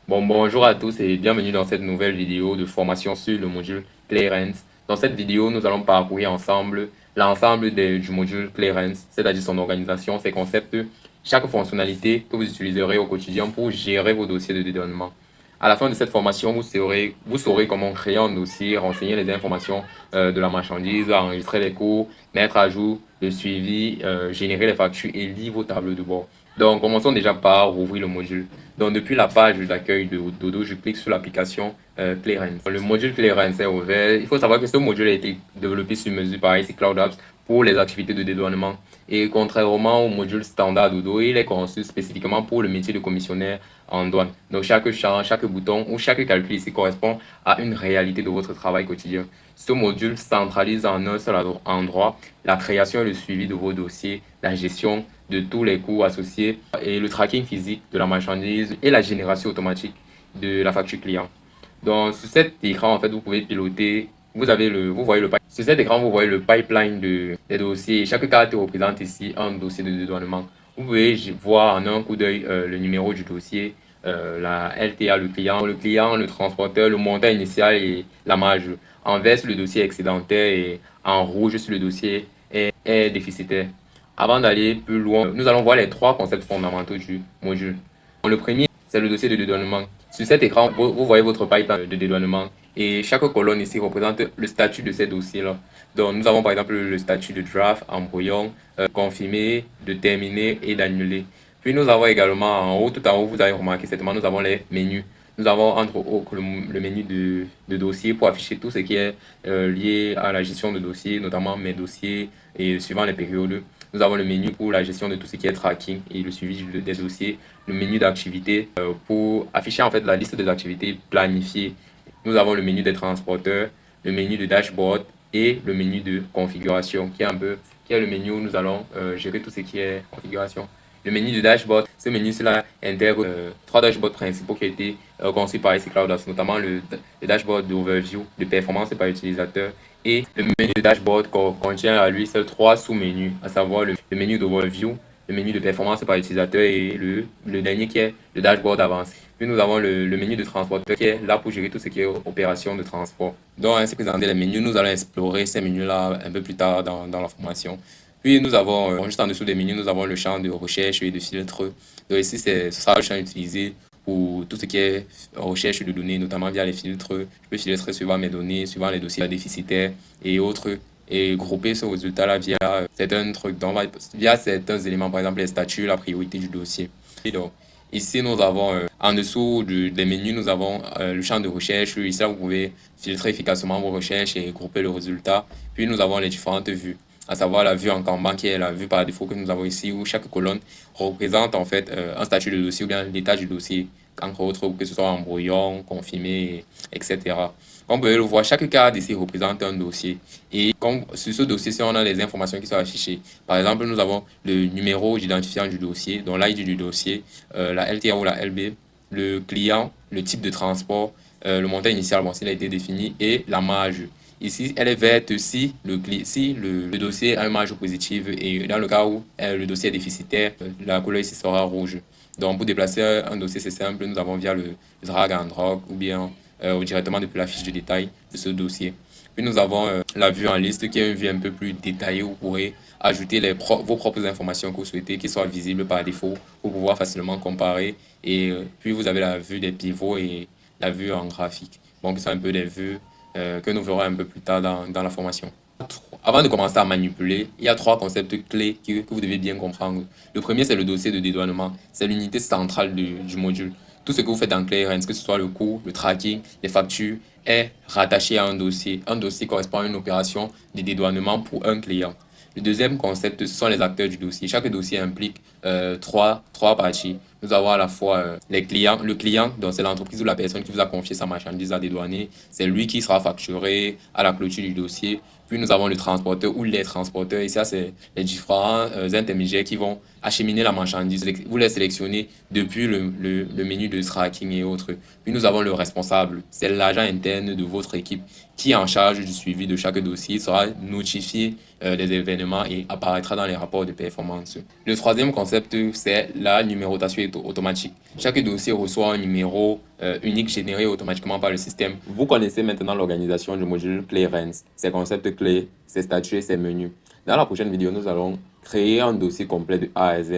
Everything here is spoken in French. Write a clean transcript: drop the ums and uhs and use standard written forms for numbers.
Bonjour à tous et bienvenue dans cette nouvelle vidéo de formation sur le module Clearance. Dans cette vidéo, nous allons parcourir ensemble l'ensemble du module Clearance, c'est-à-dire son organisation, ses concepts, chaque fonctionnalité que vous utiliserez au quotidien pour gérer vos dossiers de dédouanement. À la fin de cette formation, vous saurez comment créer un dossier, renseigner les informations de la marchandise, enregistrer les coûts, mettre à jour le suivi, générer les factures et lire vos tableaux de bord. Donc, commençons déjà par ouvrir le module. Donc, depuis la page d'accueil de Dodo, je clique sur l'application Clearance. Le module Clearance est ouvert. Il faut savoir que ce module a été développé sur mesure par IC Cloud Apps pour les activités de dédouanement. Et contrairement au module standard Dodo, il est conçu spécifiquement pour le métier de commissionnaire en douane. Donc, chaque champ, chaque bouton ou chaque calcul ici correspond à une réalité de votre travail quotidien. Ce module centralise en un seul endroit la création et le suivi de vos dossiers, la gestion de tous les coûts associés et le tracking physique de la marchandise et la génération automatique de la facture client. Donc, sur cet écran, en fait, vous pouvez piloter. Vous voyez sur cet écran, vous voyez le pipeline des dossiers. Chaque carte représente ici un dossier de dédouanement. Vous pouvez voir en un coup d'œil le numéro du dossier, la LTA, le transporteur, le montant initial et la marge. En vert, sur le dossier excédentaire et en rouge, sur le dossier est déficitaire. Avant d'aller plus loin, nous allons voir les trois concepts fondamentaux du module. Le premier, c'est le dossier de dédouanement. Sur cet écran, vous voyez votre pipeline de dédouanement et chaque colonne ici représente le statut de ces dossiers-là. Donc, nous avons par exemple le statut de draft, embrouillon, confirmé, de terminer et d'annuler. Puis nous avons également en haut, tout en haut, vous avez remarqué certainement, nous avons les menus. Nous avons entre autres le menu de dossier pour afficher tout ce qui est lié à la gestion de dossiers, notamment mes dossiers et suivant les périodes. Nous avons le menu pour la gestion de tout ce qui est tracking et le suivi des dossiers, le menu d'activités pour afficher en fait la liste des activités planifiées. Nous avons le menu des transporteurs, le menu de dashboard et le menu de configuration qui est le menu où nous allons gérer tout ce qui est configuration. Le menu de dashboard, ce menu cela intègre trois dashboards principaux qui ont été conçus par IC Cloud, notamment le dashboard d'overview, de performance par utilisateur et le menu de dashboard contient à lui seul trois sous-menus, à savoir le menu d'overview, le menu de performance par utilisateur et le dernier qui est le dashboard avancé. Puis nous avons le menu de transporteur qui est là pour gérer tout ce qui est opération de transport. Donc, ainsi présenté les menus, nous allons explorer ces menus-là un peu plus tard dans la formation. Puis nous avons, juste en dessous des menus, nous avons le champ de recherche et de filtre. Donc ici, ce sera le champ utilisé pour tout ce qui est recherche de données, notamment via les filtres. Je peux filtrer suivant mes données, suivant les dossiers déficitaires et autres, et grouper ce résultat-là via certains trucs, donc, via certains éléments, par exemple les statuts, la priorité du dossier. Et donc, ici, nous avons en dessous des menus, nous avons le champ de recherche. Ici, là, vous pouvez filtrer efficacement vos recherches et grouper le résultat. Puis, nous avons les différentes vues, à savoir la vue en Kanban qui est la vue par défaut que nous avons ici, où chaque colonne représente en fait un statut de dossier ou bien l'état du dossier, entre autres, que ce soit en brouillon, confirmé, etc. Comme vous pouvez le voir, chaque carte ici représente un dossier. Et comme sur ce dossier-ci, on a les informations qui sont affichées. Par exemple, nous avons le numéro d'identifiant du dossier, donc l'ID du dossier, la LTA ou la LB, le client, le type de transport, le montant initial, bon, s'il a été défini, et la marge. Ici, elle est verte si le dossier a une marge positive et dans le cas où le dossier est déficitaire, la couleur ici sera rouge. Donc, pour déplacer un dossier, c'est simple, nous avons via le drag and drop ou bien directement depuis la fiche de détail de ce dossier. Puis nous avons la vue en liste qui est une vue un peu plus détaillée où vous pourrez ajouter vos propres informations que vous souhaitez qui soient visibles par défaut pour pouvoir facilement comparer. Et puis vous avez la vue des pivots et la vue en graphique. Donc, c'est un peu des vues que nous verrons un peu plus tard dans la formation. Avant de commencer à manipuler, il y a trois concepts clés que vous devez bien comprendre. Le premier, c'est le dossier de dédouanement. C'est l'unité centrale du module. Tout ce que vous faites en Clearance, que ce soit le coût, le tracking, les factures, est rattaché à un dossier. Un dossier correspond à une opération de dédouanement pour un client. Le deuxième concept, ce sont les acteurs du dossier. Chaque dossier implique trois parties. Nous avons à la fois les clients. Le client, donc c'est l'entreprise ou la personne qui vous a confié sa marchandise à dédouaner. C'est lui qui sera facturé à la clôture du dossier. Puis nous avons le transporteur ou les transporteurs. Et ça, c'est les différents intermédiaires qui vont acheminer la marchandise. Vous les sélectionnez depuis le menu de tracking et autres. Puis nous avons le responsable. C'est l'agent interne de votre équipe qui est en charge du suivi de chaque dossier, sera notifié des événements et apparaîtra dans les rapports de performance. Le troisième concept, c'est la numérotation automatique. Chaque dossier reçoit un numéro unique généré automatiquement par le système. Vous connaissez maintenant l'organisation du module Clearance, ses concepts clés, ses statuts et ses menus. Dans la prochaine vidéo, nous allons créer un dossier complet de A à Z